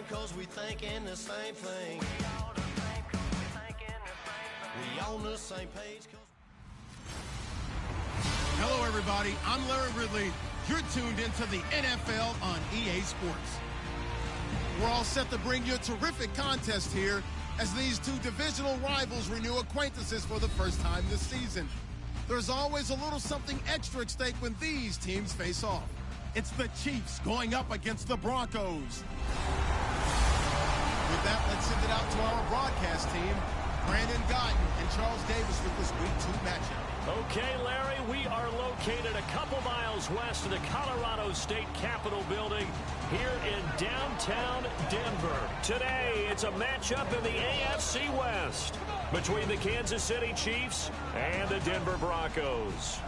cause we thinking the same thing. We on the same page. Hello, everybody. I'm Larry Ridley. You're tuned into the NFL on EA Sports. We're all set to bring you a terrific contest here as these two divisional rivals renew acquaintances for the first time this season. There's always a little something extra at stake when these teams face off. It's the Chiefs going up against the Broncos. With that, let's send it out to our broadcast team, Brandon Gotton and Charles Davis with this Week 2 matchup. Okay, Larry, we are located a couple miles west of the Colorado State Capitol building here in downtown Denver. Today, it's a matchup in the AFC West between the Kansas City Chiefs and the Denver Broncos.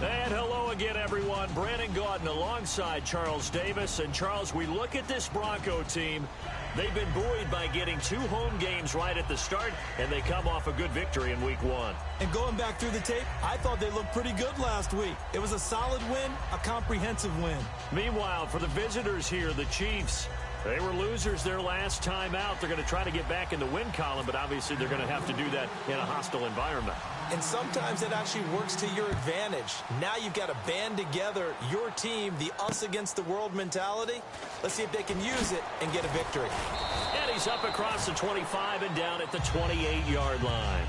And hello again, everyone. Brandon Gautin alongside Charles Davis. And, Charles, we look at this Bronco team. They've been buoyed by getting 2 home games right at the start, and they come off a good victory in Week 1. And going back through the tape, I thought they looked pretty good last week. It was a solid win, a comprehensive win. Meanwhile, for the visitors here, the Chiefs, they were losers their last time out. They're going to try to get back in the win column, but obviously they're going to have to do that in a hostile environment. And sometimes it actually works to your advantage. Now you've got to band together your team, the us against the world mentality. Let's see if they can use it and get a victory. And he's up across the 25 and down at the 28-yard line.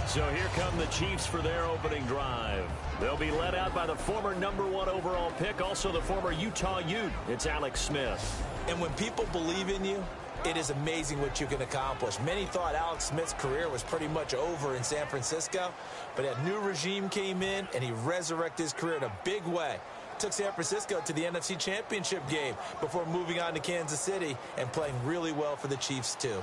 So here come the Chiefs for their opening drive. They'll be led out by the former #1 overall pick, also the former Utah Ute. It's Alex Smith. And when people believe in you, it is amazing what you can accomplish. Many thought Alex Smith's career was pretty much over in San Francisco, but a new regime came in, and he resurrected his career in a big way. Took San Francisco to the NFC Championship game before moving on to Kansas City and playing really well for the Chiefs, too.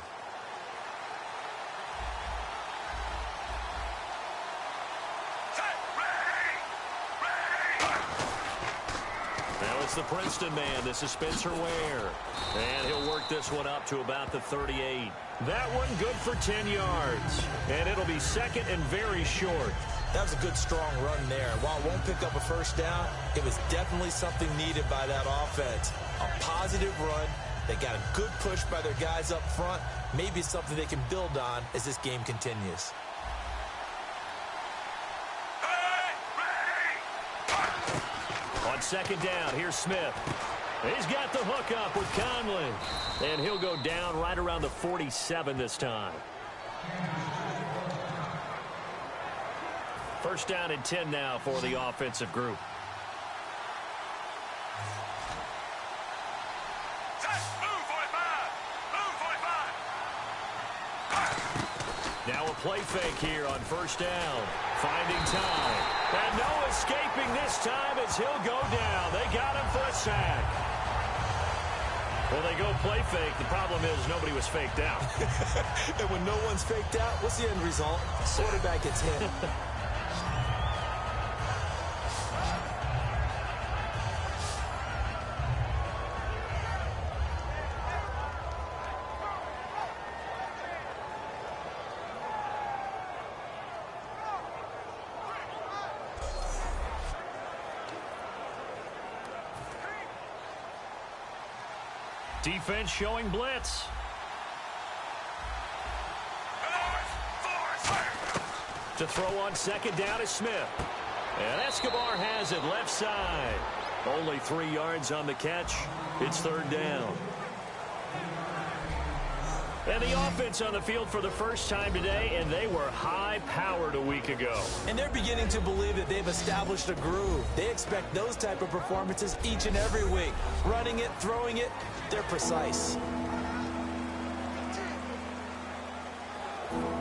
The Princeton man, this is Spencer Ware. And he'll work this one up to about the 38. That one good for 10 yards. And it'll be second and very short. That was a good, strong run there. While it won't pick up a first down, it was definitely something needed by that offense. A positive run. They got a good push by their guys up front. Maybe something they can build on as this game continues. On second down, here's Smith. He's got the hook up with Conley. And he'll go down right around the 47 this time. First down and 10 now for the offensive group. Now a play fake here on first down. Finding time. And no escaping this time as he'll go down. They got him for a sack. Well, they go play fake. The problem is nobody was faked out. And when no one's faked out, what's the end result? Quarterback gets hit. Defense showing blitz. To throw on second down is Smith. And Escobar has it left side. Only 3 yards on the catch. It's third down. And the offense on the field for the first time today, and they were high-powered a week ago. And they're beginning to believe that they've established a groove. They expect those type of performances each and every week. Running it, throwing it, they're precise.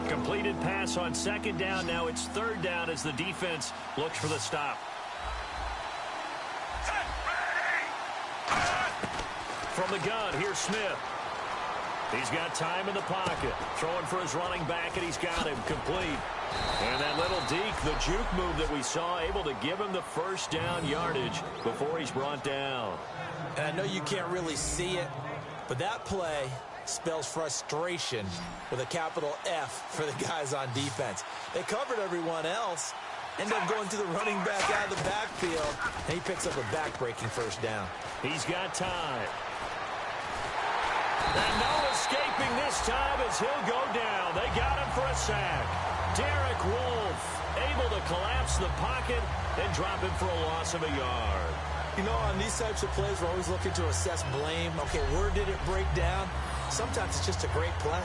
Completed pass on second down. Now it's third down as the defense looks for the stop. From the gun, here's Smith. He's got time in the pocket. Throwing for his running back, and he's got him complete. And that little deke, the juke move that we saw, able to give him the first down yardage before he's brought down. And I know you can't really see it, but that play spells frustration with a capital F for the guys on defense. They covered everyone else, End up going to the running back out of the backfield, and he picks up a back-breaking first down. He's got time. And no escaping this time as he'll go down. They got him for a sack. Derek Wolfe able to collapse the pocket and drop him for a loss of a yard. You know, on these types of plays, we're always looking to assess blame. Okay, where did it break down? Sometimes it's just a great play.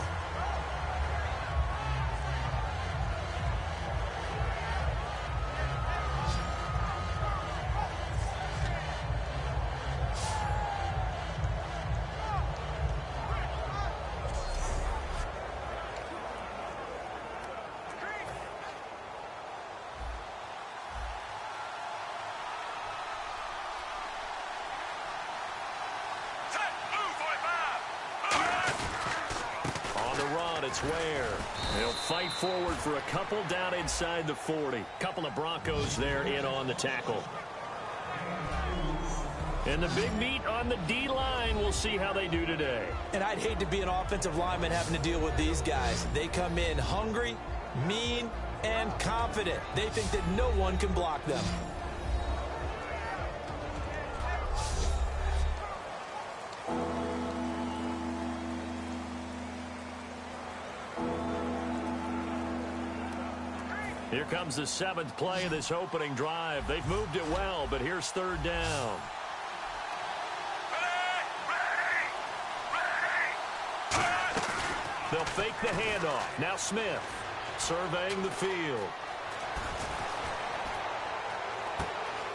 It's Ware. They'll fight forward for a couple down inside the 40. Couple of Broncos there in on the tackle. And the big meat on the D-line. We'll see how they do today. And I'd hate to be an offensive lineman having to deal with these guys. They come in hungry, mean, and confident. They think that no one can block them. Here comes the 7th play of this opening drive. They've moved it well, but here's third down. They'll fake the handoff. Now Smith surveying the field.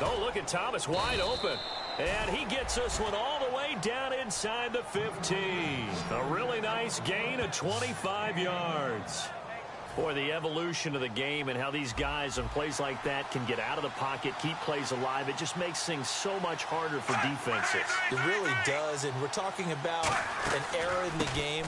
Oh, look at Thomas wide open. And he gets this one all the way down inside the 15. A really nice gain of 25 yards. Boy, the evolution of the game and how these guys on plays like that can get out of the pocket, keep plays alive, it just makes things so much harder for defenses. It really does, and we're talking about an era in the game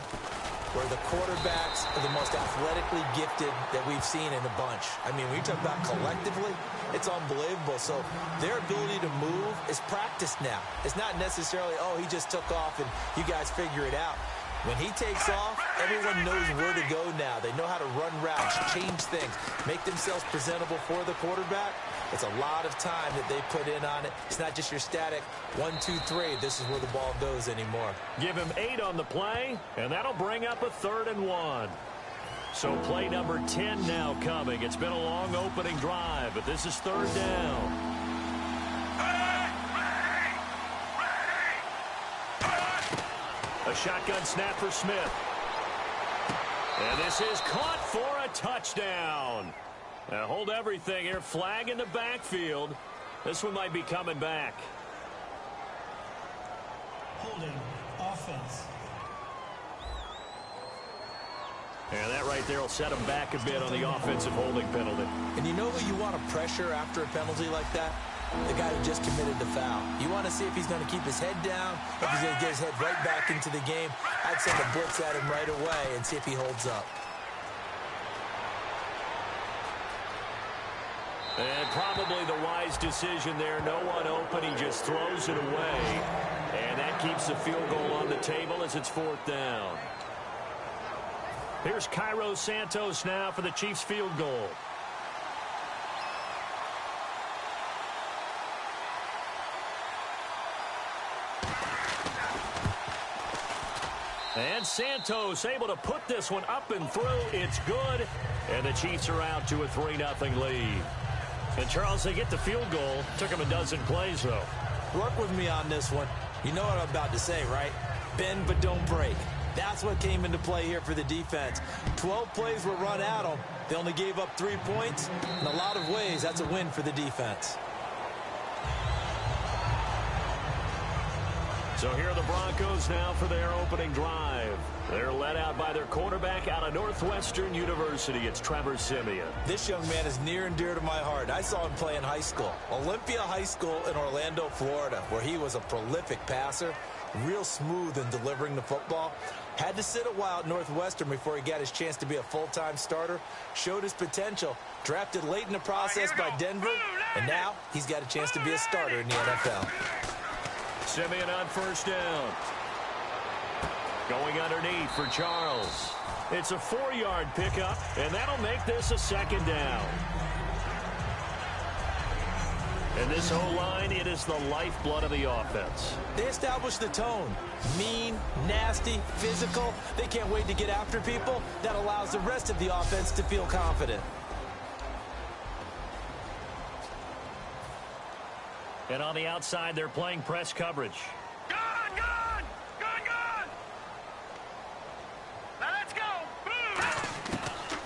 where the quarterbacks are the most athletically gifted that we've seen in a bunch. I mean, when you talk about collectively, it's unbelievable. So their ability to move is practiced now. It's not necessarily, oh, he just took off and you guys figure it out. When he takes off, everyone knows where to go now. They know how to run routes, change things, make themselves presentable for the quarterback. It's a lot of time that they put in on it. It's not just your static 1, 2, 3. This is where the ball goes anymore. Give him 8 on the play, and that'll bring up a 3rd and 1. So play number 10 now coming. It's been a long opening drive, but this is 3rd down. A shotgun snap for Smith. And this is caught for a touchdown. Now hold everything here. Flag in the backfield. This one might be coming back. Holding offense. And that right there will set him back a bit on the offensive holding penalty. And you know who you want to pressure after a penalty like that? The guy who just committed the foul. You want to see if he's going to keep his head down, if he's going to get his head right back into the game. I'd send a blitz at him right away and see if he holds up. And probably the wise decision there. No one open. He just throws it away. And that keeps the field goal on the table as it's 4th down. Here's Cairo Santos now for the Chiefs field goal. And Santos able to put this one up and through. It's good. And the Chiefs are out to a 3-0 lead. And, Charles, they get the field goal. Took them a dozen plays, though. Work with me on this one. You know what I'm about to say, right? Bend but don't break. That's what came into play here for the defense. 12 plays were run at them. They only gave up 3 points. In a lot of ways, that's a win for the defense. So here are the Broncos now for their opening drive. They're led out by their quarterback out of Northwestern University. It's Trevor Siemian. This young man is near and dear to my heart. I saw him play in high school. Olympia High School in Orlando, Florida, where he was a prolific passer, real smooth in delivering the football. Had to sit a while at Northwestern before he got his chance to be a full-time starter. Showed his potential. Drafted late in the process by Denver. And now he's got a chance to be a starter in the NFL. Siemian on 1st down. Going underneath for Charles. It's a 4-yard pickup, and that'll make this a 2nd down. And this O-line, it is the lifeblood of the offense. They established the tone. Mean, nasty, physical. They can't wait to get after people. That allows the rest of the offense to feel confident. And on the outside, they're playing press coverage. Gone! Now let's go! Boom!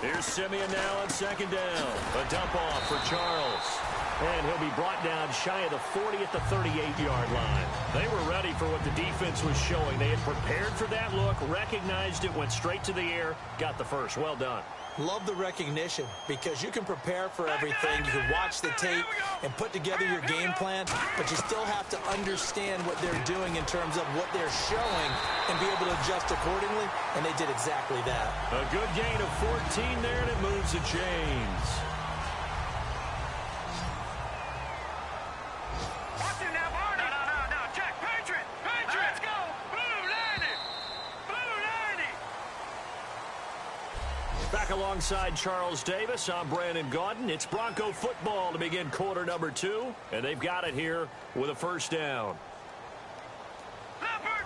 Here's Simeon now on second down. A dump off for Charles. And he'll be brought down shy of the 40 at the 38-yard line. They were ready for what the defense was showing. They had prepared for that look, recognized it, went straight to the air, got the first. Well done. Love the recognition because you can prepare for everything. You can watch the tape and put together your game plan, but you still have to understand what they're doing in terms of what they're showing and be able to adjust accordingly, and they did exactly that. A good gain of 14 there, and it moves the chains. Back alongside Charles Davis, I'm Brandon Gaudin. It's Bronco football to begin quarter number 2, and they've got it here with a first down. Leopard!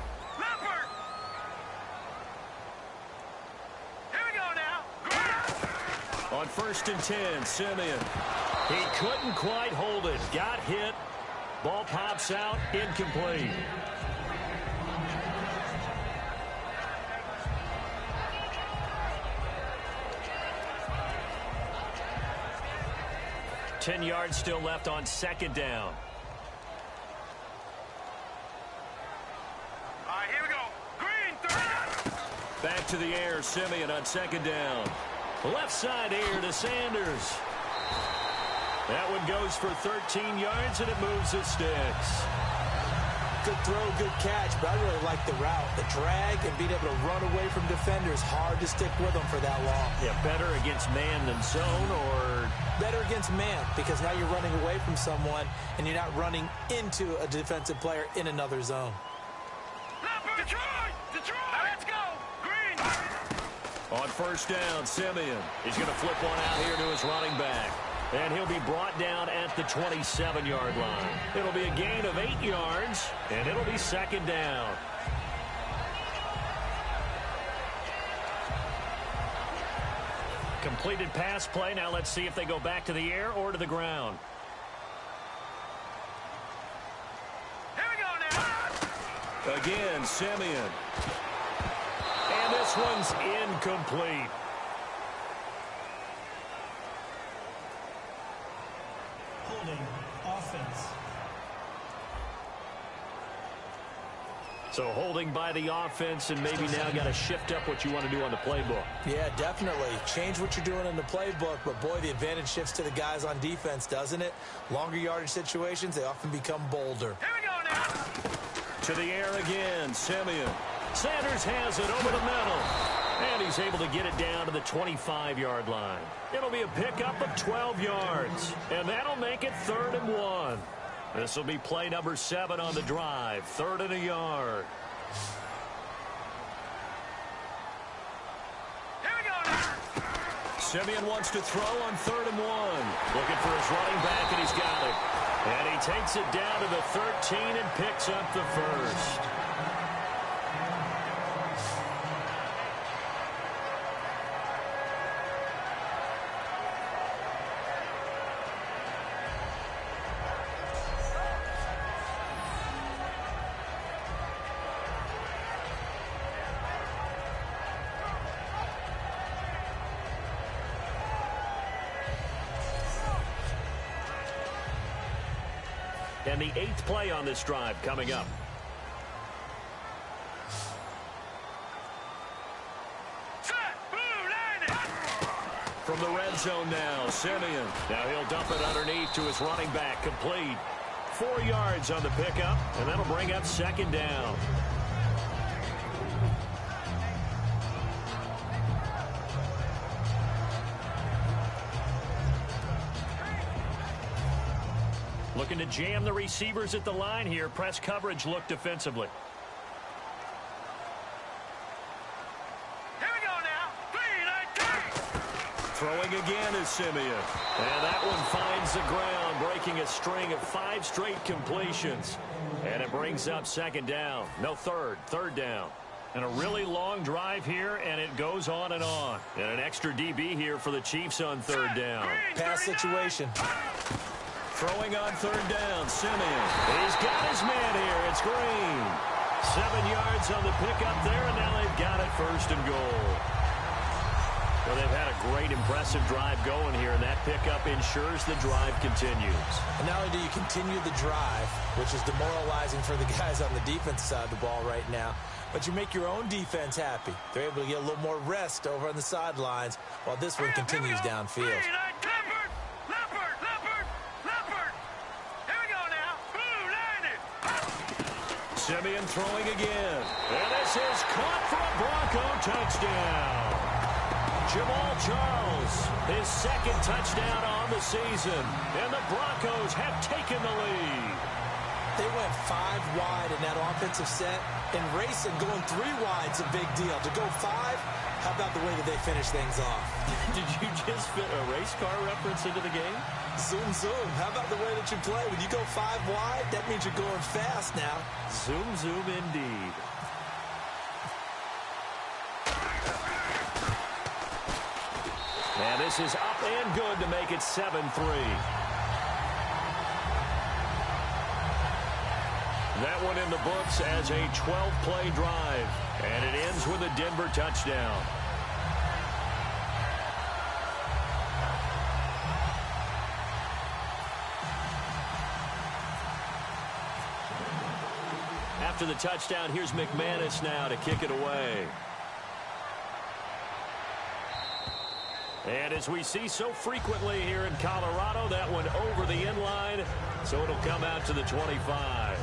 Here we go now. On 1st and 10, Simeon. He couldn't quite hold it. Got hit. Ball pops out. Incomplete. Ten yards still left on second down. All right, here we go. Green, 30. Back to the air, Simeon on second down. Left side air to Sanders. That one goes for 13 yards, and it moves the sticks. Good throw, good catch, but I really like the route. The drag and being able to run away from defenders, hard to stick with them for that long. Yeah, better against man than zone, or better against man, because now you're running away from someone and you're not running into a defensive player in another zone. Detroit! Now let's go! Green! On first down, Simeon. He's going to flip one out here to his running back. And he'll be brought down at the 27-yard line. It'll be a gain of 8 yards, and it'll be second down. Completed pass play. Now let's see if they go back to the air or to the ground. Here we go now. Again, Simeon. And this one's incomplete. Holding offense. So holding by the offense, and maybe now got to shift up what you want to do on the playbook. Yeah, definitely. Change what you're doing in the playbook, but boy, the advantage shifts to the guys on defense, doesn't it? Longer yardage situations, they often become bolder. Here we go now. To the air again, Simeon. Sanders has it over the middle. And he's able to get it down to the 25-yard line. It'll be a pickup of 12 yards. And that'll make it 3rd and 1. This will be play number 7 on the drive. 3rd and a yard. Here we go now. Simeon wants to throw on 3rd and 1. Looking for his running back, and he's got it. And he takes it down to the 13 and picks up the first. And the 8th play on this drive coming up. From the red zone now, Simeon. Now he'll dump it underneath to his running back, complete. 4 yards on the pickup, and that'll bring up 2nd down. Looking to jam the receivers at the line here. Press coverage look defensively. Here we go now. 3, 19. Throwing again is Simeon. And that one finds the ground, breaking a string of 5 straight completions. And it brings up second down. No, third down. And a really long drive here, and it goes on and on. And an extra DB here for the Chiefs on third down. Pass situation. Throwing on third down, Simeon. He's got his man here. It's Green. 7 yards on the pickup there, and now they've got it first and goal. Well, they've had a great, impressive drive going here, and that pickup ensures the drive continues. And not only do you continue the drive, which is demoralizing for the guys on the defense side of the ball right now, but you make your own defense happy. They're able to get a little more rest over on the sidelines while this one continues downfield. Simeon throwing again. And this is caught for a Bronco touchdown. Jamal Charles, his second touchdown on the season. And the Broncos have taken the lead. They went 5 wide in that offensive set. And racing, going 3 wide's a big deal. To go 5, how about the way that they finish things off? Did you just fit a race car reference into the game? Zoom, zoom. How about the way that you play? When you go 5 wide, that means you're going fast now. Zoom, zoom indeed. And this is up and good to make it 7-3. That one in the books as a 12-play drive. And it ends with a Denver touchdown. After the touchdown, here's McManus now to kick it away. And as we see so frequently here in Colorado, that one over the end line, so it'll come out to the 25.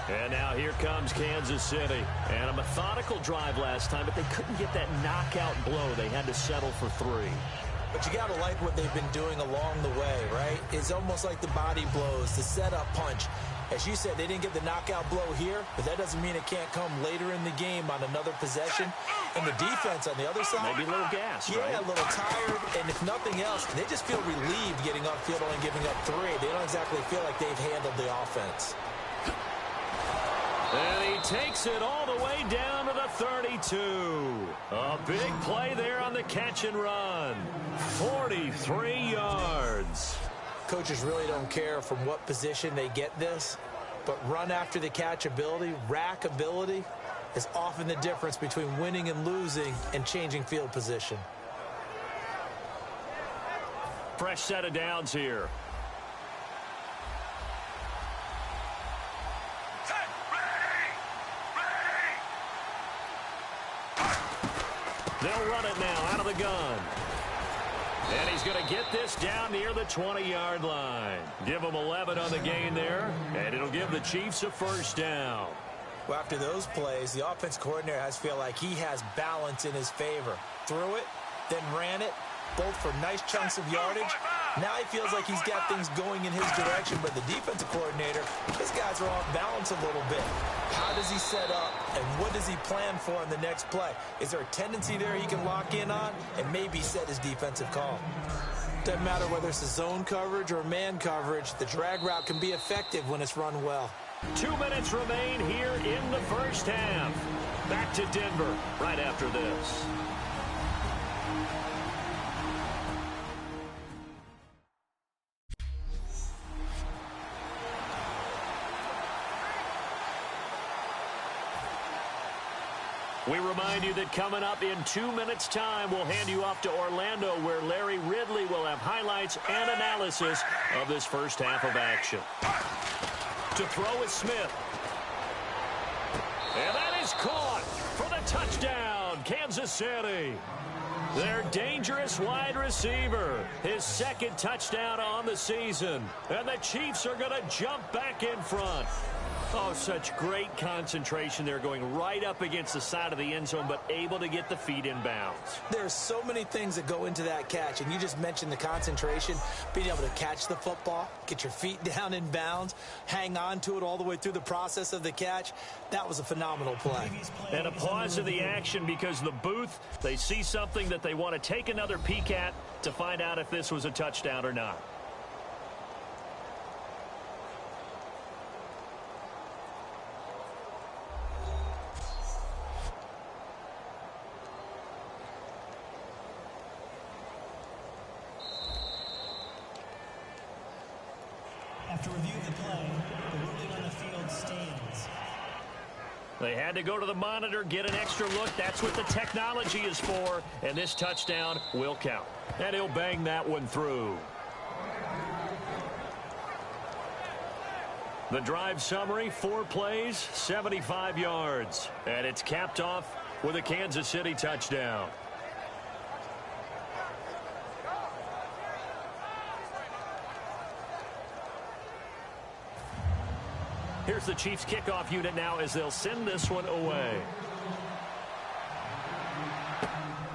And now here comes Kansas City. And a methodical drive last time, but they couldn't get that knockout blow. They had to settle for 3. But you got to like what they've been doing along the way, right? It's almost like the body blows, the setup punch. As you said, they didn't get the knockout blow here, but that doesn't mean it can't come later in the game on another possession. And the defense on the other side, maybe a little gas, yeah, right? A little tired. And if nothing else, they just feel relieved getting upfield and giving up 3. They don't exactly feel like they've handled the offense. And he takes it all the way down to the 32. A big play there on the catch and run. 43 yards. Coaches really don't care from what position they get this, but run after the catch ability, rack ability, is often the difference between winning and losing and changing field position. Fresh set of downs here. They'll run it now out of the gun. And he's going to get this down near the 20-yard line. Give him 11 on the gain there, and it'll give the Chiefs a first down. Well, after those plays, the offense coordinator has to feel like he has balance in his favor. Threw it, then ran it, both for nice chunks of yardage. Now he feels like he's got things going in his direction, but the defensive coordinator, his guys are off balance a little bit. How does he set up, and what does he plan for in the next play? Is there a tendency there he can lock in on and maybe set his defensive call? Doesn't matter whether it's a zone coverage or man coverage, the drag route can be effective when it's run well. 2 minutes remain here in the first half. Back to Denver right after this. We remind you that coming up in 2 minutes' time, we'll hand you off to Orlando, where Larry Ridley will have highlights and analysis of this first half of action. To throw is Smith. And that is caught for the touchdown, Kansas City. Their dangerous wide receiver, his second touchdown on the season. And the Chiefs are going to jump back in front. Oh, such great concentration there, going right up against the side of the end zone, but able to get the feet in bounds. There are so many things that go into that catch, and you just mentioned the concentration, being able to catch the football, get your feet down in bounds, hang on to it all the way through the process of the catch. That was a phenomenal play. And a pause of the action because the booth, they see something that they want to take another peek at to find out if this was a touchdown or not. After reviewing the play, the ruling on the field stands. They had to go to the monitor, get an extra look. That's what the technology is for. And this touchdown will count. And he'll bang that one through. The drive summary, 4 plays, 75 yards. And it's capped off with a Kansas City touchdown. Here's the Chiefs kickoff unit now as they'll send this one away.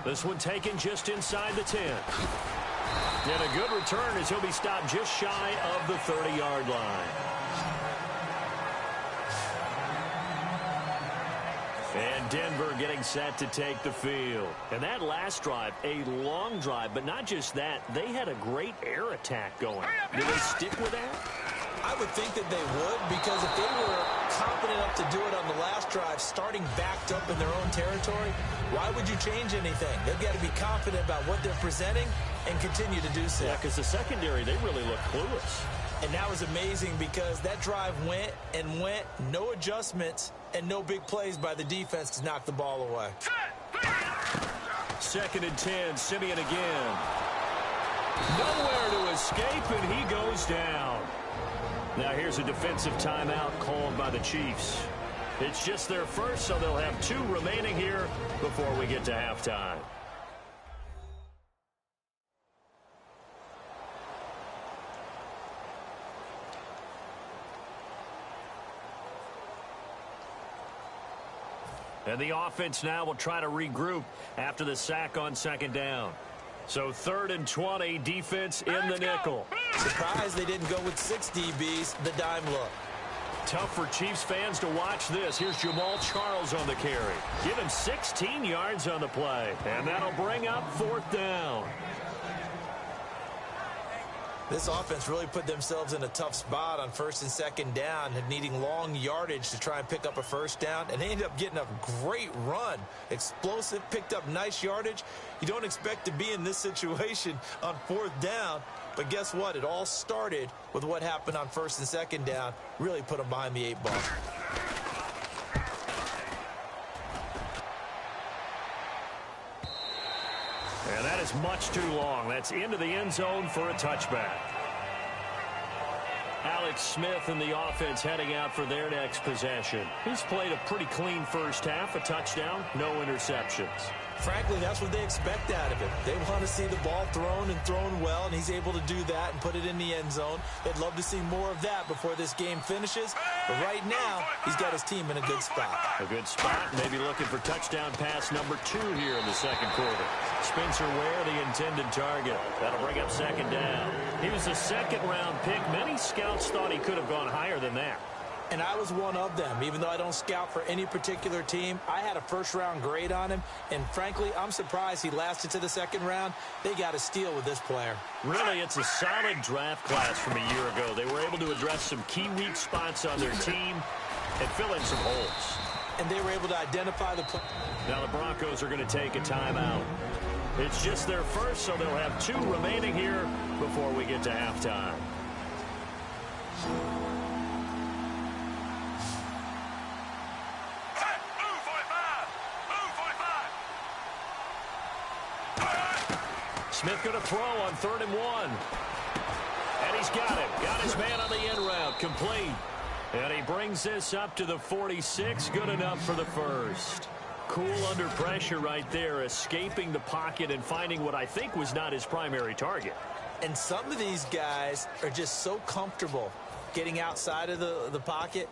This one taken just inside the 10. And a good return as he'll be stopped just shy of the 30-yard line. And Denver getting set to take the field. And that last drive, a long drive, but not just that. They had a great air attack going. Do they stick with that? I would think that they would, because if they were confident enough to do it on the last drive, starting backed up in their own territory, why would you change anything? They've got to be confident about what they're presenting and continue to do so. Yeah, because the secondary, they really look clueless. And that was amazing because that drive went and went, no adjustments, and no big plays by the defense to knock the ball away. 2nd and 10, Simeon again. Nowhere to escape, and he goes down. Now here's a defensive timeout called by the Chiefs. It's just their first, so they'll have 2 remaining here before we get to halftime. And the offense now will try to regroup after the sack on 2nd down. So 3rd and 20, defense in the nickel. Surprised they didn't go with 6 DBs, the dime look. Tough for Chiefs fans to watch this. Here's Jamal Charles on the carry. Give him 16 yards on the play. And that'll bring up 4th down. This offense really put themselves in a tough spot on 1st and 2nd down, and needing long yardage to try and pick up a 1st down. And they ended up getting a great run. Explosive, picked up nice yardage. You don't expect to be in this situation on 4th down. But guess what? It all started with what happened on 1st and 2nd down. Really put them behind the 8 ball. And that is much too long. That's into the end zone for a touchback. Alex Smith and the offense heading out for their next possession. He's played a pretty clean first half, a touchdown, no interceptions. Frankly, that's what they expect out of him. They want to see the ball thrown and thrown well, and he's able to do that and put it in the end zone. They'd love to see more of that before this game finishes. But right now, he's got his team in a good spot. A good spot, maybe looking for touchdown pass number 2 here in the 2nd quarter. Spencer Ware, the intended target. That'll bring up 2nd down. He was a 2nd-round pick. Many scouts thought he could have gone higher than that. And I was one of them. Even though I don't scout for any particular team, I had a 1st-round grade on him. And frankly, I'm surprised he lasted to the 2nd round. They got a steal with this player. Really, it's a solid draft class from a year ago. They were able to address some key weak spots on their team and fill in some holes. And they were able to identify the play. Now the Broncos are going to take a timeout. It's just their first, so they'll have 2 remaining here before we get to halftime. Smith going to throw on 3rd and 1. And he's got it. Got his man on the end route. Complete. And he brings this up to the 46. Good enough for the first. Cool under pressure right there, escaping the pocket and finding what I think was not his primary target. And some of these guys are just so comfortable getting outside of the pocket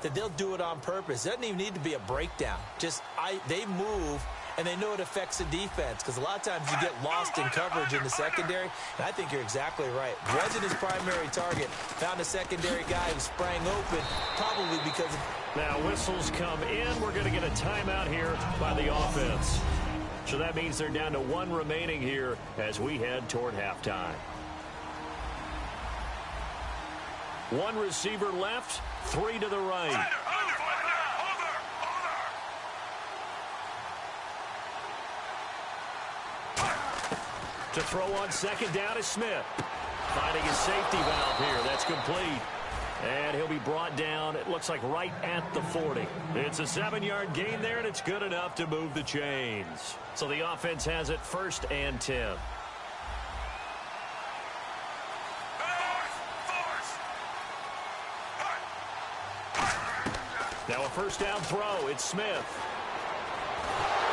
that they'll do it on purpose. It doesn't even need to be a breakdown. Just they move, and they know it affects the defense, because a lot of times you get lost in coverage in the secondary, and I think you're exactly right. Wasn't his primary target. Found a secondary guy who sprang open, probably because of... Now whistles come in. We're going to get a timeout here by the offense. So that means they're down to one remaining here as we head toward halftime. One receiver left, three to the right. To throw on second down is Smith. Finding his safety valve here. That's complete. And he'll be brought down, it looks like right at the 40. It's a 7-yard gain there, and it's good enough to move the chains. So the offense has it 1st and 10. Now a first down throw. It's Smith.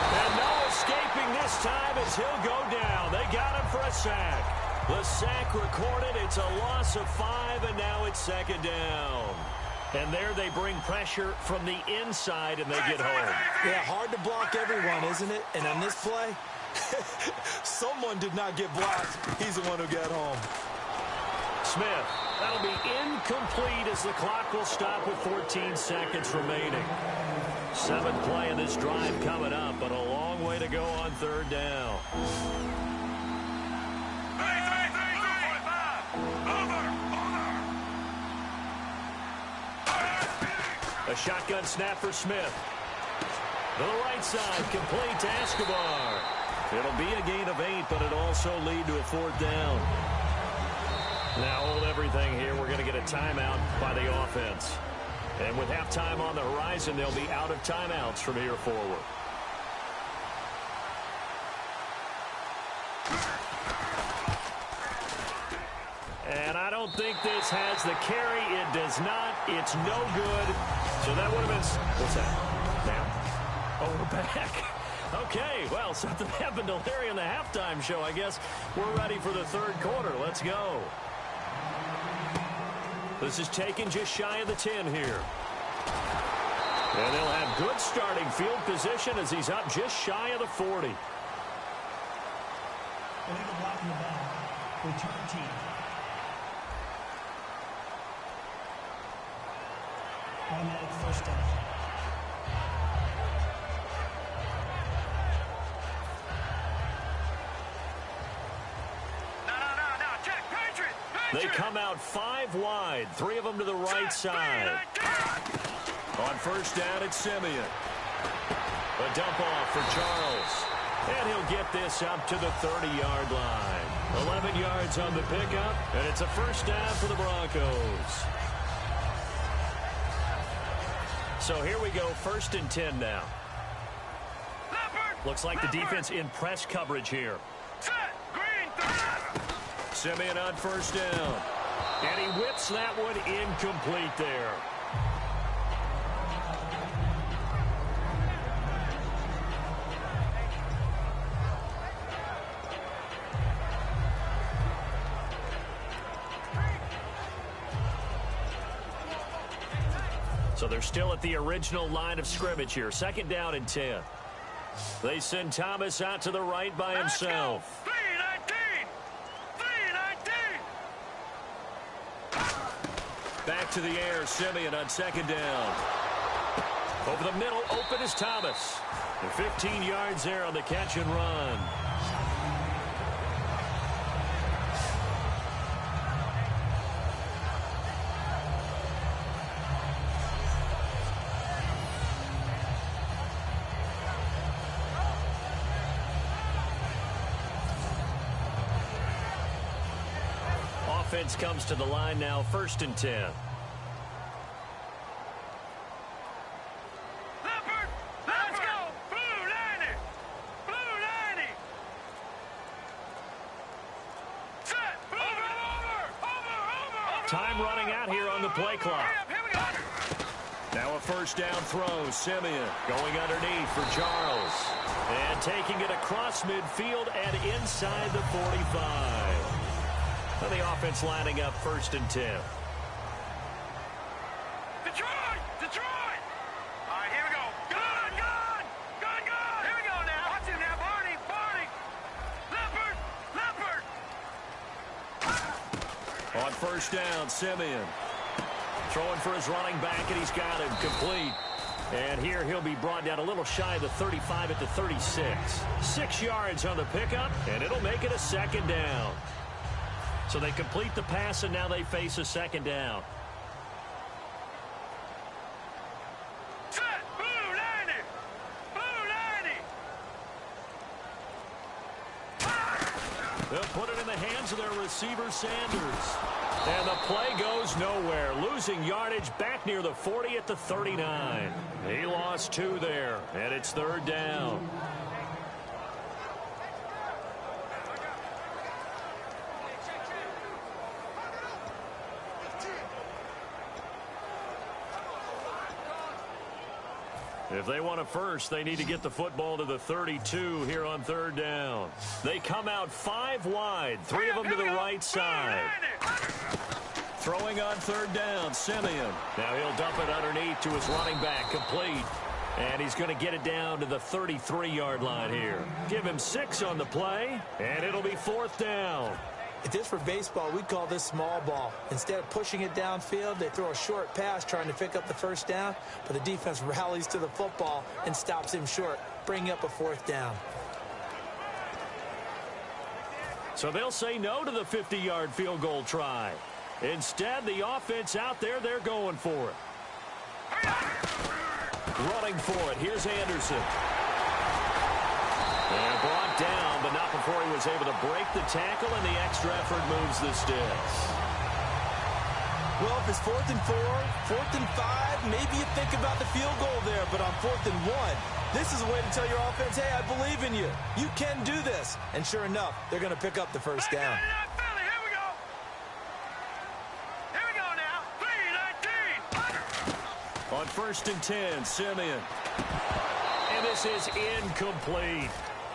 And no escaping this time as he'll go down. They got him for a sack. The sack recorded. It's a loss of 5, and now it's 2nd down. And there they bring pressure from the inside, and they get home. Yeah, hard to block everyone, isn't it? And on this play, someone did not get blocked. He's the one who got home. Smith. That'll be incomplete as the clock will stop with 14 seconds remaining. 7th play of this drive coming up, but a long way to go on 3rd down. A shotgun snap for Smith. To the right side, complete to Escobar. It'll be a gain of 8, but it'll also lead to a 4th down. Now hold everything here. We're going to get a timeout by the offense. And with halftime on the horizon, they'll be out of timeouts from here forward. And I don't think this has the carry. It does not. It's no good. So that would have been... What's that? Now? Oh, we're back. Okay, well, something happened to Larry in the halftime show. I guess we're ready for the 3rd quarter. Let's go. This is taken just shy of the 10 here. And they'll have good starting field position as he's up just shy of the 40. Illegal block in the back. Return team. Automatic first down. They come out 5 wide, 3 of them to the right side. On 1st down, it's Simeon. A dump off for Charles. And he'll get this up to the 30-yard line. 11 yards on the pickup, and it's a 1st down for the Broncos. So here we go, 1st and 10 now. Looks like the defense in press coverage here. Simeon on 1st down. And he whips that one incomplete there. So they're still at the original line of scrimmage here. 2nd down and 10. They send Thomas out to the right by himself. Back to the air, Simeon on 2nd down. Over the middle, open is Thomas. And 15 yards there on the catch and run. Offense comes to the line now, 1st and 10. Let's go! Blue 90! Blue 90! Set! Over! Time running out here on the play clock. Here we go! Now a 1st down throw. Simeon going underneath for Charles. And taking it across midfield and inside the 45. And the offense lining up 1st and 10. Detroit! Detroit! All right, here we go. Gun, gun! Gun, gun! Here we go now. Watch him now, Barney, Barney! Leopard, leopard! On first down, Simeon. Throwing for his running back, and he's got him complete. And here he'll be brought down a little shy of the 35 at the 36. 6 yards on the pickup, and it'll make it a second down. So they complete the pass, and now they face a second down. Set! Blue 90! Blue 90! They'll put it in the hands of their receiver, Sanders. And the play goes nowhere. Losing yardage back near the 40 at the 39. He lost 2 there, and it's third down. If they want a first, they need to get the football to the 32 here on third down. They come out 5 wide, 3 of them to the right side. Throwing on third down, Simeon. Now he'll dump it underneath to his running back, complete. And he's going to get it down to the 33-yard line here. Give him 6 on the play, and it'll be fourth down. If this were baseball, we'd call this small ball. Instead of pushing it downfield, they throw a short pass trying to pick up the first down, but the defense rallies to the football and stops him short, bringing up a fourth down. So they'll say no to the 50-yard field goal try. Instead, the offense out there, they're going for it. Running for it. Here's Anderson. And brought down, but not before he was able to break the tackle, and the extra effort moves the sticks. Well, if it's 4th and 4, 4th and 5, maybe you think about the field goal there, but on 4th and 1, this is a way to tell your offense, hey, I believe in you. You can do this. And sure enough, they're going to pick up the first down. Here we go. Here we go now. 3-19. On first and 10, Simeon. And this is incomplete.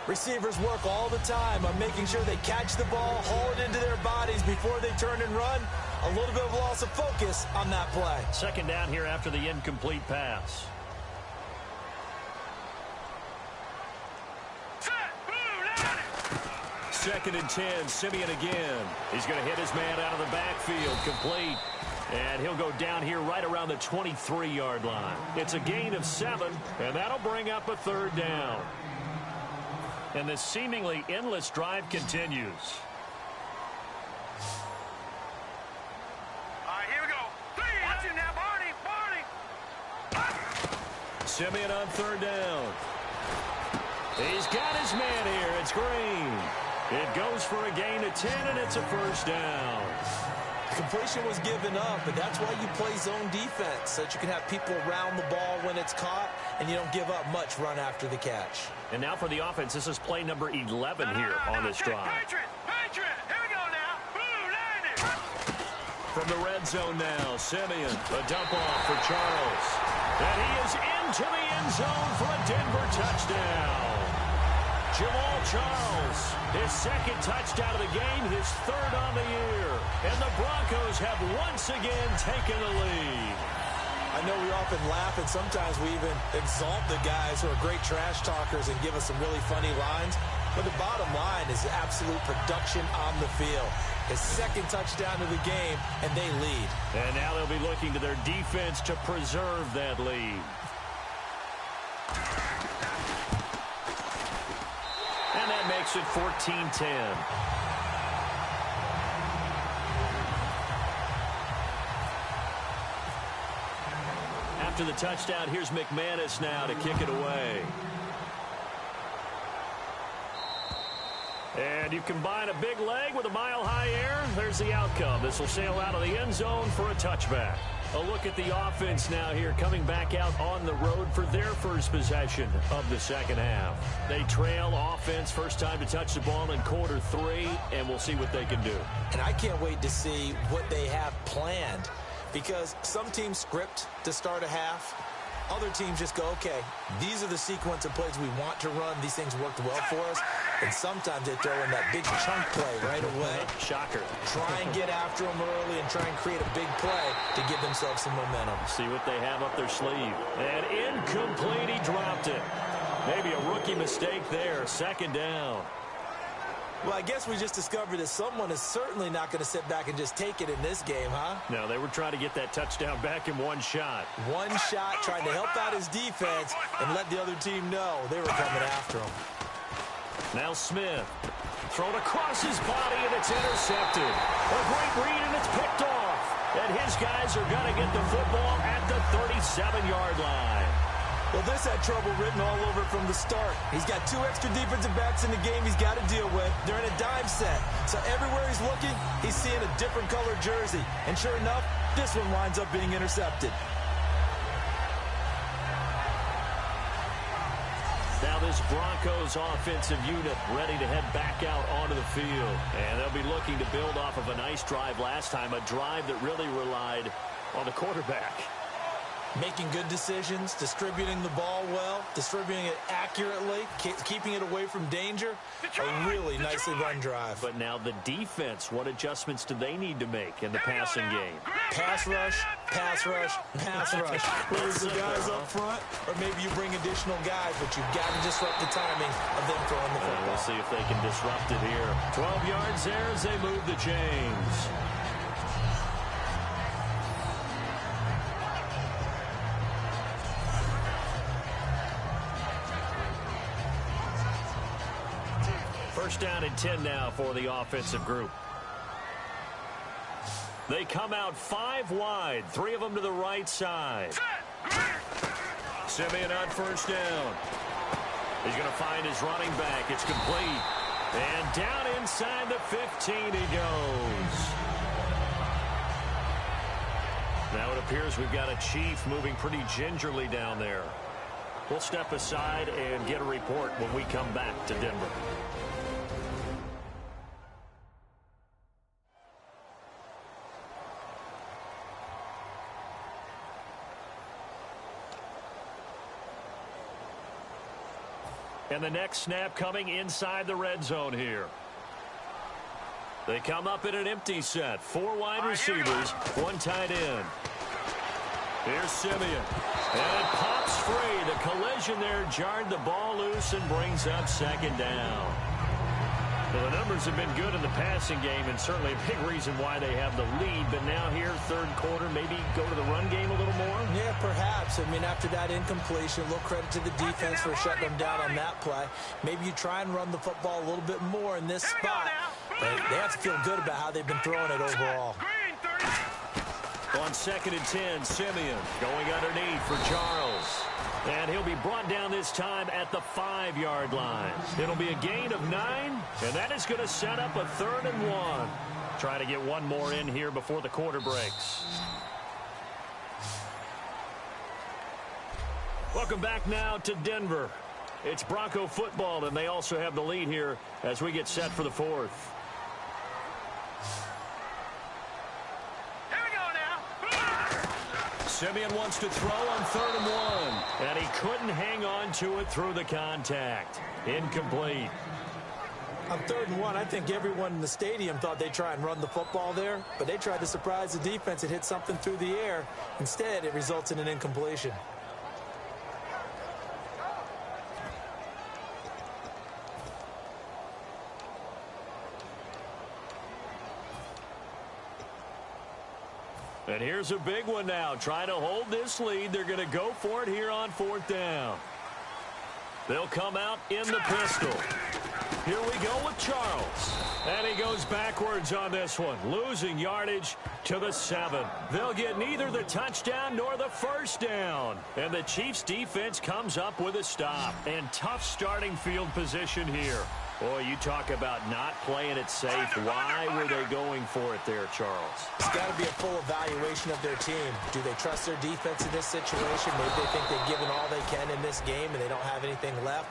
Receivers work all the time on making sure they catch the ball, haul it into their bodies before they turn and run. A little bit of loss of focus on that play. Second down here after the incomplete pass. Set! Blue 90! Second and 10, Simeon again. He's going to hit his man out of the backfield, complete. And he'll go down here right around the 23-yard line. It's a gain of 7, and that'll bring up a third down. And this seemingly endless drive continues. All right, here we go. 3. Watch him now, Barney, Barney. Simeon on third down. He's got his man here. It's Green. It goes for a gain of 10, and it's a first down. Completion was given up, but that's why you play zone defense, so that you can have people around the ball when it's caught, and you don't give up much run after the catch. And now for the offense, this is play number 11 here on this drive. Patriot, Patriot. Here we go now. Blue 90. From the red zone now, Simeon, a dump off for Charles. And he is into the end zone for a Denver touchdown. Jamal Charles, his second touchdown of the game, his third on the year. And the Broncos have once again taken the lead. I know we often laugh, and sometimes we even exalt the guys who are great trash talkers and give us some really funny lines. But the bottom line is absolute production on the field. His second touchdown of the game, and they lead. And now they'll be looking to their defense to preserve that lead. And that makes it 14-10. After the touchdown, here's McManus now to kick it away. And you combine a big leg with a mile-high air, there's the outcome. This will sail out of the end zone for a touchback. A look at the offense now here, coming back out on the road for their first possession of the second half. They trail offense, first time to touch the ball in quarter 3, and we'll see what they can do. And I can't wait to see what they have planned, because some teams script to start a half. Other teams just go, okay, these are the sequence of plays we want to run. These things worked well for us. And sometimes they throw in that big chunk play right away. Shocker. Try and get after them early and try and create a big play to give themselves some momentum. See what they have up their sleeve. And incomplete, he dropped it. Maybe a rookie mistake there. Second down. Well, I guess we just discovered that someone is certainly not going to sit back and just take it in this game, huh? No, they were trying to get that touchdown back in one shot. One shot, trying to help out his defense and let the other team know they were coming after him. Now Smith. Thrown across his body, and it's intercepted. A great read, and it's picked off. And his guys are going to get the football at the 37-yard line. Well, this had trouble written all over it from the start. He's got 2 extra defensive backs in the game he's got to deal with. They're in a dime set. So everywhere he's looking, he's seeing a different colored jersey. And sure enough, this one winds up being intercepted. Now this Broncos offensive unit ready to head back out onto the field. And they'll be looking to build off of a nice drive last time, a drive that really relied on the quarterback. Making good decisions, distributing the ball well, distributing it accurately, keeping it away from danger. A really nicely run drive. But now the defense, what adjustments do they need to make in the passing game? Pass rush, pass rush, pass rush. Whether it's the guys up front, or maybe you bring additional guys, but you've got to disrupt the timing of them throwing the football. We'll see if they can disrupt it here. 12 yards there as they move the chains. First down and 10 now for the offensive group. They come out 5 wide, 3 of them to the right side. Simeon on first down. He's going to find his running back. It's complete. And down inside the 15 he goes. Now it appears we've got a Chief moving pretty gingerly down there. We'll step aside and get a report when we come back to Denver. And the next snap coming inside the red zone here. They come up in an empty set. 4 wide receivers, 1 tight end. Here's Simeon. And it pops free. The collision there jarred the ball loose and brings up second down. Well, the numbers have been good in the passing game, and certainly a big reason why they have the lead. But now here, third quarter, maybe go to the run game a little more? Yeah, perhaps. I mean, after that incompletion, a little credit to the defense for shutting them down on that play. Maybe you try and run the football a little bit more in this spot. But they have to feel good about how they've been throwing it overall. On 2nd and 10, Simeon going underneath for Charles. And he'll be brought down this time at the 5-yard line. It'll be a gain of 9, and that is going to set up a 3rd and 1. Try to get one more in here before the quarter breaks. Welcome back now to Denver. It's Bronco football, and they also have the lead here as we get set for the 4th. Simeon wants to throw on 3rd and 1. And he couldn't hang on to it through the contact. Incomplete. On 3rd and 1, I think everyone in the stadium thought they'd try and run the football there, but they tried to surprise the defense and hit something through the air. Instead, it results in an incompletion. And here's a big one now. Trying to hold this lead. They're going to go for it here on 4th down. They'll come out in the pistol. Here we go with Charles. And he goes backwards on this one, losing yardage to the 7. They'll get neither the touchdown nor the first down. And the Chiefs defense comes up with a stop. And tough starting field position here. Boy, you talk about not playing it safe. Why were they going for it there, Charles? It's got to be a full evaluation of their team. Do they trust their defense in this situation? Maybe they think they've given all they can in this game and they don't have anything left.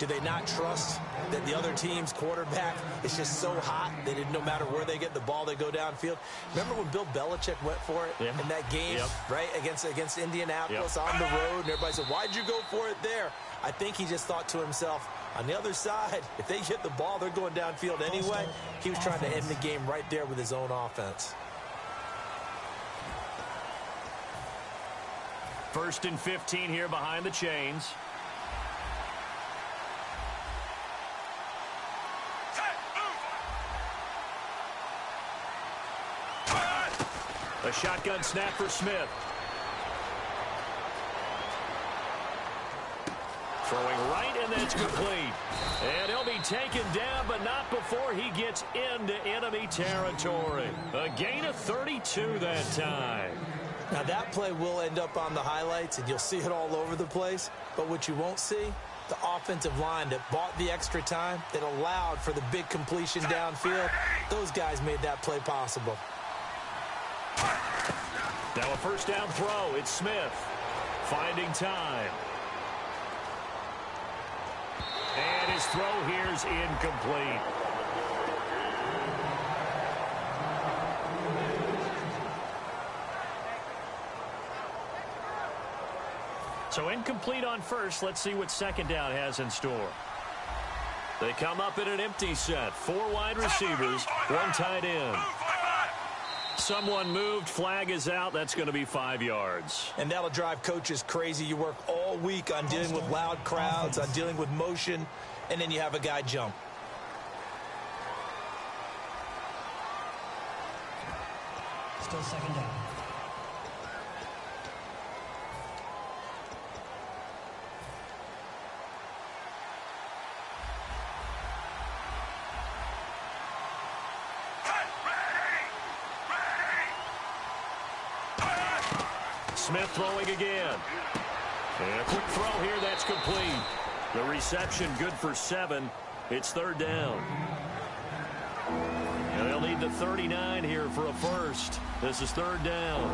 Do they not trust that the other team's quarterback is just so hot that no matter where they get the ball, they go downfield? Remember when Bill Belichick went for it in that game, right, against Indianapolis on the road, and everybody said, why'd you go for it there? I think he just thought to himself, on the other side, if they get the ball, they're going downfield anyway. He was trying to end the game right there with his own offense. 1st and 15 here behind the chains. A shotgun snap for Smith. Throwing right, and that's complete. And he'll be taken down, but not before he gets into enemy territory. A gain of 32 that time. Now, that play will end up on the highlights, and you'll see it all over the place. But what you won't see, the offensive line that bought the extra time, that allowed for the big completion downfield, those guys made that play possible. Now a first down throw. It's Smith finding time. And his throw here is incomplete. So incomplete on first. Let's see what second down has in store. They come up in an empty set. 4 wide receivers, 1 tight end. Someone moved. Flag is out. That's going to be 5 yards. And that'll drive coaches crazy. You work all week on dealing with loud crowds, on dealing with motion, and then you have a guy jump. Still second down. Smith throwing again. And a quick throw here. That's complete. The reception good for 7. It's 3rd down. And they'll need the 39 here for a first. This is 3rd down.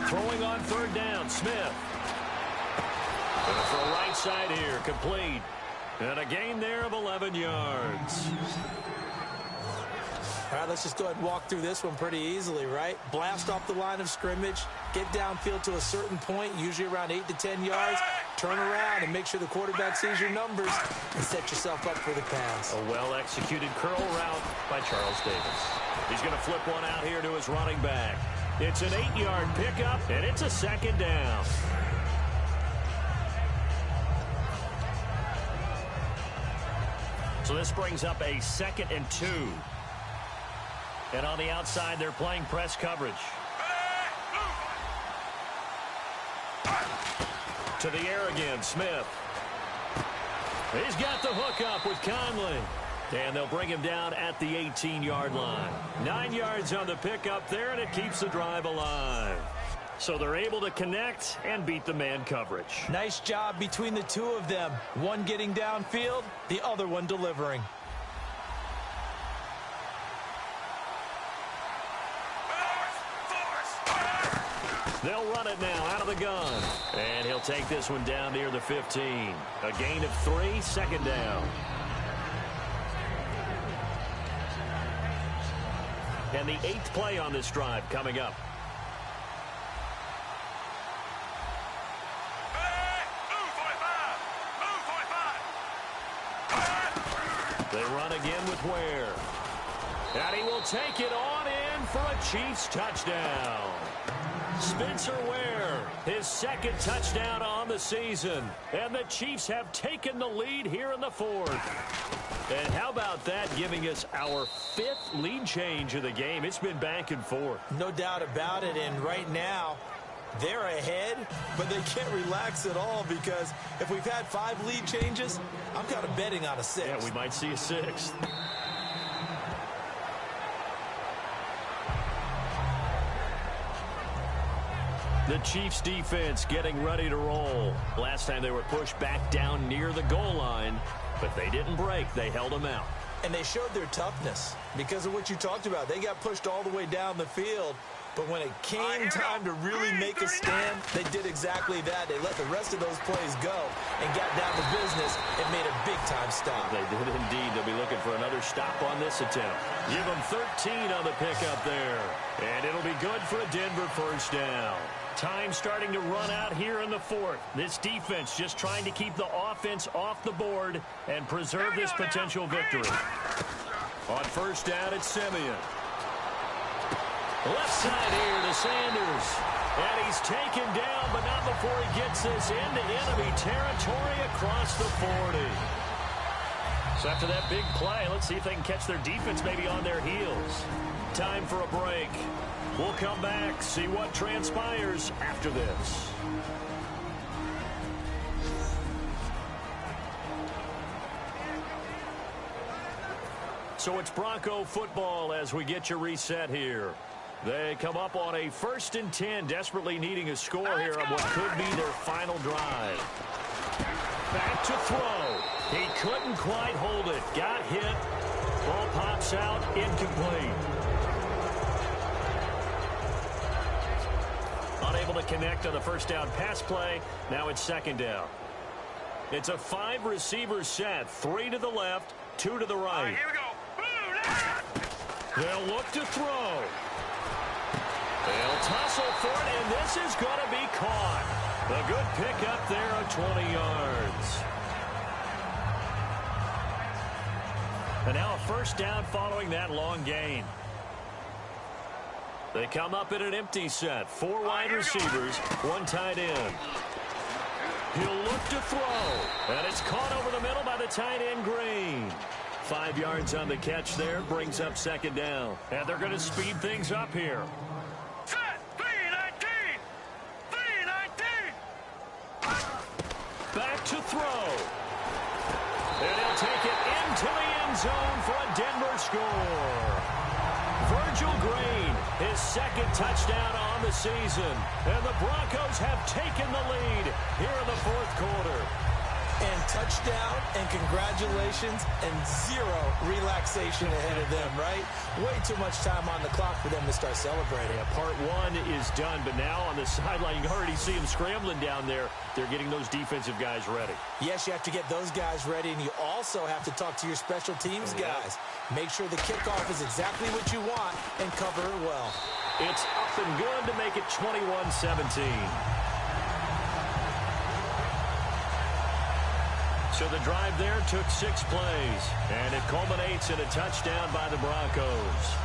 Throwing on 3rd down. Smith. Going to throw right side here. Complete. And a gain there of 11 yards. All right, let's just go ahead and walk through this one pretty easily, right? Blast off the line of scrimmage, get downfield to a certain point, usually around 8 to 10 yards, turn around and make sure the quarterback sees your numbers and set yourself up for the pass. A well-executed curl route by Charles Davis. He's going to flip one out here to his running back. It's an 8-yard pickup, and it's a 2nd down. So this brings up a 2nd and 2. And on the outside, they're playing press coverage. To the air again, Smith. He's got the hook up with Conley. And they'll bring him down at the 18-yard line. 9 yards on the pickup there, and it keeps the drive alive. So they're able to connect and beat the man coverage. Nice job between the two of them. One getting downfield, the other one delivering. They'll run it now out of the gun. And he'll take this one down near the 15. A gain of 3, 2nd down. And the 8th play on this drive coming up. They run again with Ware. And he will take it on in for a Chiefs touchdown. Spencer Ware, his 2nd touchdown on the season. And the Chiefs have taken the lead here in the 4th. And how about that, giving us our 5th lead change of the game? It's been back and forth. No doubt about it, and right now, they're ahead, but they can't relax at all because if we've had 5 lead changes, I'm kind of betting on a 6th. Yeah, we might see a 6th. The Chiefs defense getting ready to roll. Last time they were pushed back down near the goal line, but they didn't break. They held them out. And they showed their toughness because of what you talked about. They got pushed all the way down the field, But when it came time to really make a stand, they did exactly that. They let the rest of those plays go and got down to business and made a big-time stop. They did indeed. They'll be looking for another stop on this attempt. Give them 13 on the pickup there. And it'll be good for a Denver first down. Time starting to run out here in the fourth. This defense just trying to keep the offense off the board and preserve this potential victory. On first down, it's Simeon. Left side here to Sanders. And he's taken down, but not before he gets this into enemy territory across the 40. So after that big play, let's see if they can catch their defense maybe on their heels. Time for a break. We'll come back, see what transpires after this. So it's Bronco football as we get you reset here. They come up on a 1st and 10, desperately needing a score here on what could be their final drive. Back to throw. He couldn't quite hold it. Got hit. Ball pops out, incomplete. Unable to connect on the first down pass play. Now it's 2nd down. It's a 5-receiver set. 3 to the left, 2 to the right. Here we go. They'll look to throw. They'll tussle for it, and this is going to be caught. A good pickup there of 20 yards. And now a first down following that long gain. They come up in an empty set. 4 wide receivers, 1 tight end. He'll look to throw, and it's caught over the middle by the tight end Green. 5 yards on the catch there, brings up 2nd down. And they're going to speed things up here. Set, 3-19. 3-19. Back to throw. And he'll take it into the end zone for a Denver score. Virgil Green, his 2nd touchdown on the season. And the Broncos have taken the lead here in the 4th quarter. And touchdown, and congratulations, and 0 relaxation ahead of them, right? Way too much time on the clock for them to start celebrating. Part 1 is done, but now on the sideline, you can already see them scrambling down there. They're getting those defensive guys ready. Yes, you have to get those guys ready, and you also have to talk to your special teams guys. Make sure the kickoff is exactly what you want and cover it well. It's up and good to make it 21-17. So the drive there took 6 plays, and it culminates in a touchdown by the Broncos.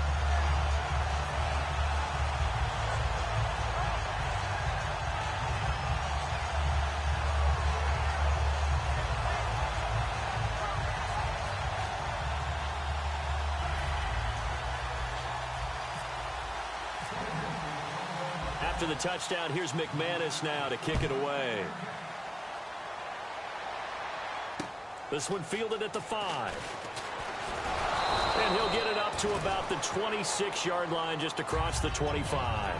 After the touchdown, here's McManus now to kick it away. This one fielded at the 5. And he'll get it up to about the 26-yard line, just across the 25.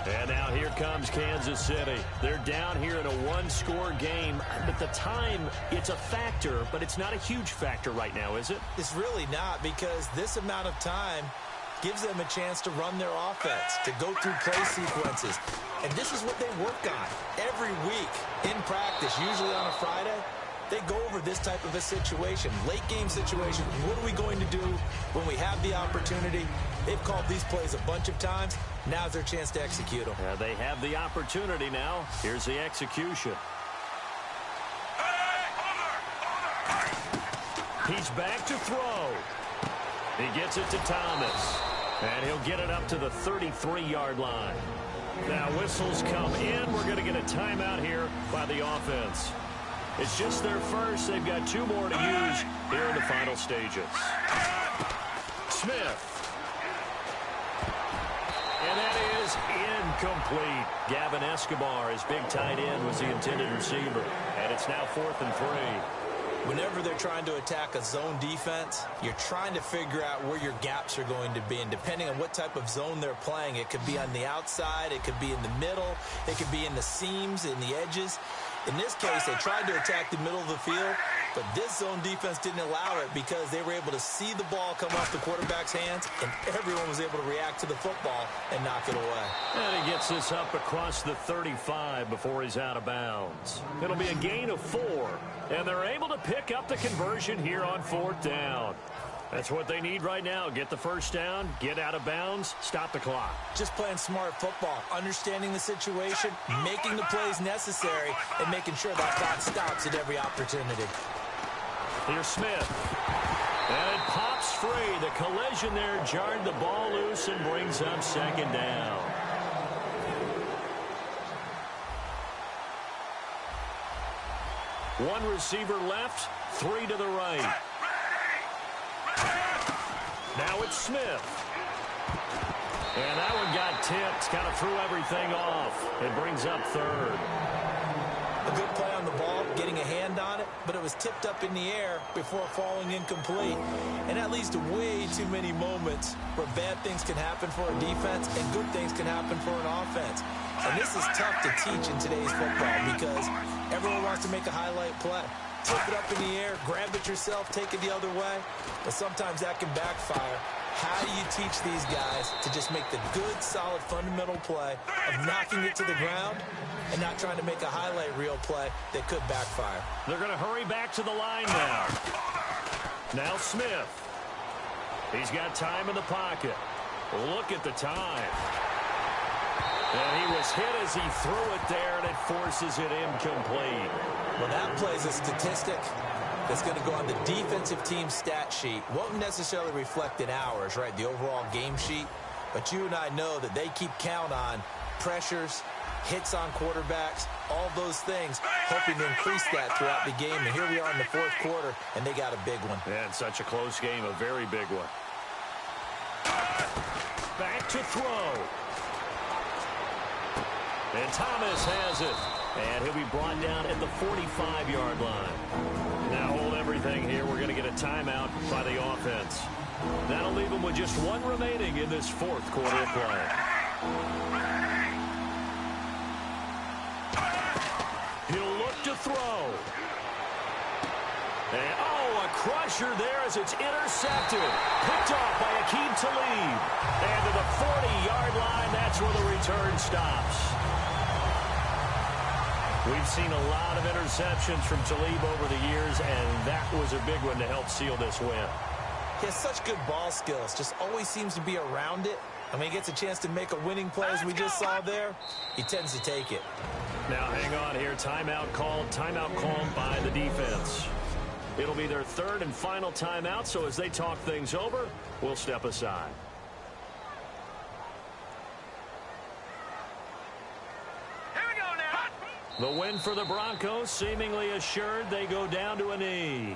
And now here comes Kansas City. They're down here in a 1-score game. But the time, it's a factor, but it's not a huge factor right now, is it? It's really not, because this amount of time gives them a chance to run their offense, to go through play sequences. And this is what they work on every week in practice, usually on a Friday. They go over this type of a situation, late game situation. What are we going to do when we have the opportunity? They've called these plays a bunch of times. Now's their chance to execute them. They have the opportunity now. Here's the execution. He's back to throw. He gets it to Thomas. And he'll get it up to the 33-yard line. Now whistles come in. We're going to get a timeout here by the offense. It's just their first. They've got 2 more to use here in the final stages. Smith. And that is incomplete. Gavin Escobar, his big tight end, was the intended receiver. And it's now 4th and 3. Whenever they're trying to attack a zone defense, you're trying to figure out where your gaps are going to be. And depending on what type of zone they're playing, it could be on the outside, it could be in the middle, it could be in the seams, in the edges. In this case, they tried to attack the middle of the field. But this zone defense didn't allow it because they were able to see the ball come off the quarterback's hands, and everyone was able to react to the football and knock it away. And he gets this up across the 35 before he's out of bounds. It'll be a gain of 4, and they're able to pick up the conversion here on 4th down. That's what they need right now. Get the first down, get out of bounds, stop the clock. Just playing smart football, understanding the situation, making the plays necessary, and making sure that clock stops at every opportunity. Here's Smith. And it pops free. The collision there jarred the ball loose and brings up 2nd down. One receiver left, 3 to the right. Now it's Smith. And that one got tipped, kind of threw everything off. It brings up 3rd. A good play on the ball, getting a hand on it, but it was tipped up in the air before falling incomplete. And that leads to way too many moments where bad things can happen for a defense and good things can happen for an offense. And this is tough to teach in today's football because everyone wants to make a highlight play. Tip it up in the air, grab it yourself, take it the other way. But sometimes that can backfire. How do you teach these guys to just make the good, solid, fundamental play of knocking it to the ground and not trying to make a highlight reel play that could backfire? They're going to hurry back to the line now. Now Smith. He's got time in the pocket. Look at the time. And he was hit as he threw it there, and it forces it incomplete. Well, that plays a statistic that's going to go on the defensive team stat sheet. Won't necessarily reflect in ours, right, the overall game sheet. But you and I know that they keep count on pressures, hits on quarterbacks, all those things, hoping to increase that throughout the game. And here we are in the 4th quarter, and they got a big one. And such a close game, a very big one. Back to throw. And Thomas has it. And he'll be brought down at the 45-yard line. Now hold everything here. We're going to get a timeout by the offense. That'll leave them with just 1 remaining in this 4th quarter of play. He'll look to throw. And, a crusher there as it's intercepted. Picked off by Aqib Talib. And to the 40-yard line, that's where the return stops. We've seen a lot of interceptions from Talib over the years, and that was a big one to help seal this win. He has such good ball skills, just always seems to be around it. And when he gets a chance to make a winning play, as we just saw there, he tends to take it. Now hang on here. Timeout called by the defense. It'll be their 3rd and final timeout, so as they talk things over, we'll step aside. The win for the Broncos seemingly assured. They go down to a knee.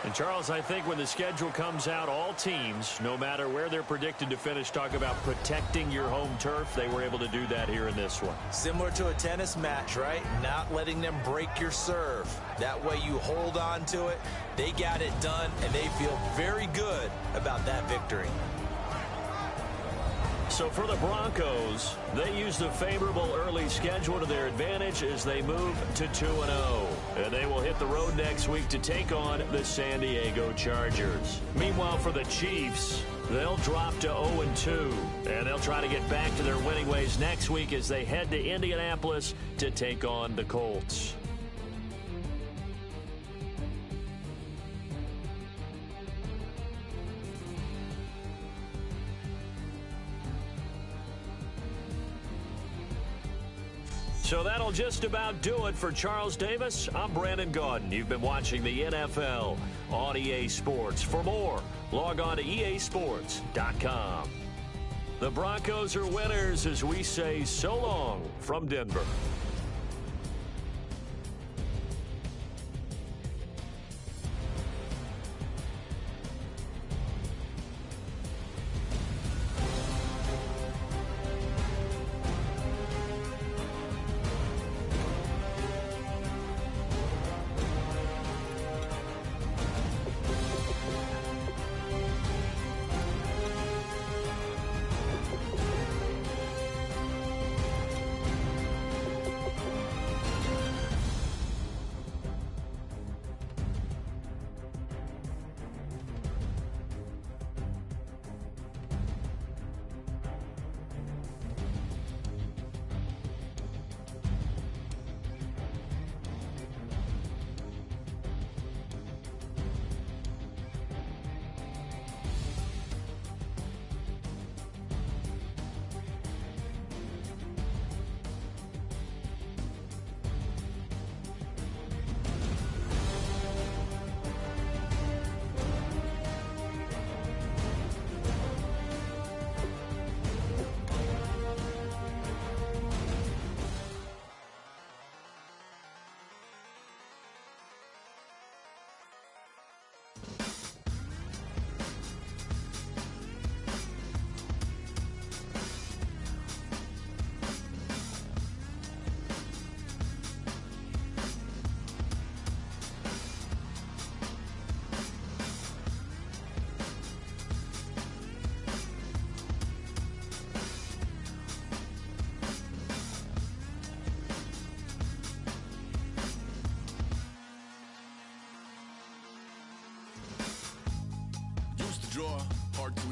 And Charles, I think when the schedule comes out, all teams, no matter where they're predicted to finish, talk about protecting your home turf. They were able to do that here in this one. Similar to a tennis match, right? Not letting them break your serve. That way you hold on to it. They got it done, and they feel very good about that victory. So for the Broncos, they use the favorable early schedule to their advantage as they move to 2-0. And they will hit the road next week to take on the San Diego Chargers. Meanwhile, for the Chiefs, they'll drop to 0-2. And they'll try to get back to their winning ways next week as they head to Indianapolis to take on the Colts. So that'll just about do it for Charles Davis. I'm Brandon Gaudin. You've been watching the NFL on EA Sports. For more, log on to easports.com. The Broncos are winners as we say so long from Denver.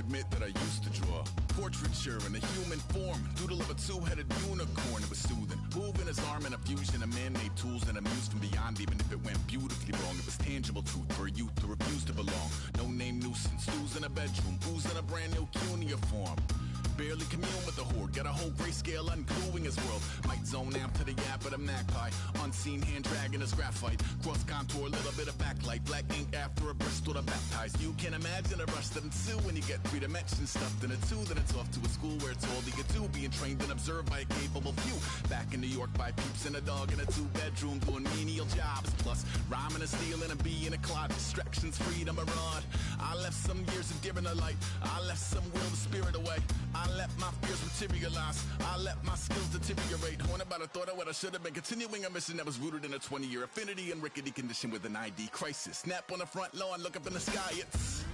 admit that I used to draw portraiture in a human form, doodle of a two-headed unicorn. It was soothing, moving his arm in a fusion of man-made tools and amused from beyond. Even if it went beautifully wrong, it was tangible truth for a youth to refuse to belong. No name nuisance, who's in a bedroom, who's in a brand new cuneiform. Barely commune with the horde, got a whole grayscale ungluing his world. Might zone out to the yap of the magpie, unseen hand dragging his graphite. Cross contour, little bit of backlight, black ink after a Bristol to baptize. You can imagine a rush that ensue when you get three dimensions stuffed in a two. Then it's off to a school where it's all you get to, being trained and observed by a capable few. Back in New York by peeps and a dog in a two-bedroom doing menial jobs. Plus rhyming and stealing and being a clod, distractions, freedom, a rod. I left some years of giving a light, I left some will the spirit away. I let my fears materialize, I let my skills deteriorate. Haunted by the thought of what I should have been, continuing a mission that was rooted in a 20-year affinity and rickety condition with an ID crisis. Snap on the front lawn, look up in the sky, it's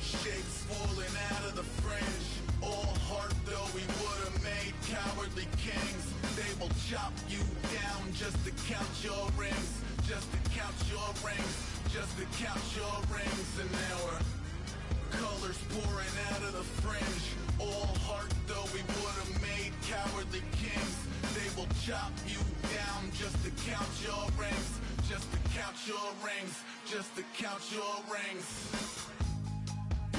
shapes falling out of the fringe. All heart though we would have made cowardly kings. They will chop you down just to count your rings, just to count your rings, just to count your rings. And now we're colors pouring out of the fringe. All heart though we would have made cowardly kings. They will chop you down just to count your rings, just to count your rings, just to count your rings.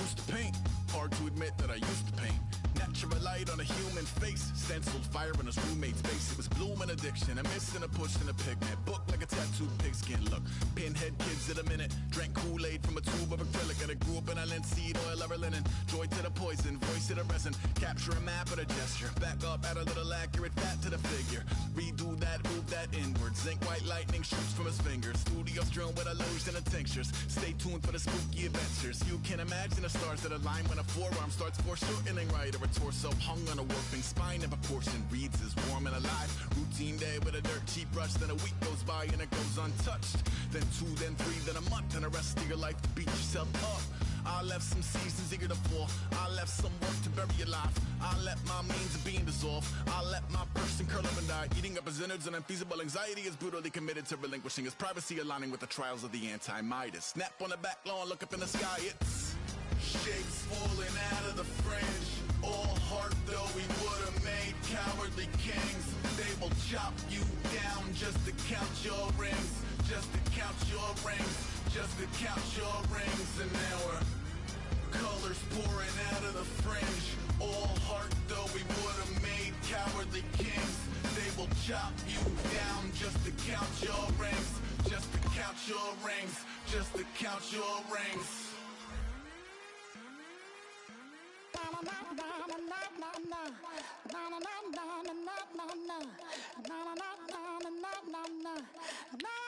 Used to paint, hard to admit that I used to paint. Natural light on a human face, stenciled fire in his roommate's face. It was blooming addiction, a miss and a push and a pigment. Book like a tattooed pigskin look. Pinhead kids in a minute, drank Kool-Aid from a tube of acrylic. And I grew up in a linseed oil ever linen. Joy to the poison, voice to the resin. Capture a map of a gesture. Back up, add a little accurate fat to the figure. Redo that, move that inward. Zinc white lightning shoots from his fingers. Studio strewn with illusion and tinctures. Stay tuned for the spooky adventures. You can imagine the stars that align when a forearm starts foreshortening right. Or a torso hung on a warping spine in proportion. Reads as warm and alive. Routine day with a dirt cheap brush. Then a week goes by and it goes untouched. Then 2, then 3, then a month. And the rest of your life to beat yourself up. I left some seasons eager to fall. I left some work to bury your life. I let my means of being dissolve. I let my person curl up and die. Eating up his innards and unfeasible anxiety is brutally committed to relinquishing his privacy, aligning with the trials of the anti-Midas. Snap on the back lawn, look up in the sky, it's shapes falling out of the fringe. All heart though we would have made cowardly kings. They will chop you down just to count your rings, just to count your rings, just to count your rings. And now we're colors pouring out of the fringe. All heart though we would have made cowardly kings. They will chop you down just to count your rings, just to count your rings, just to count your rings. Na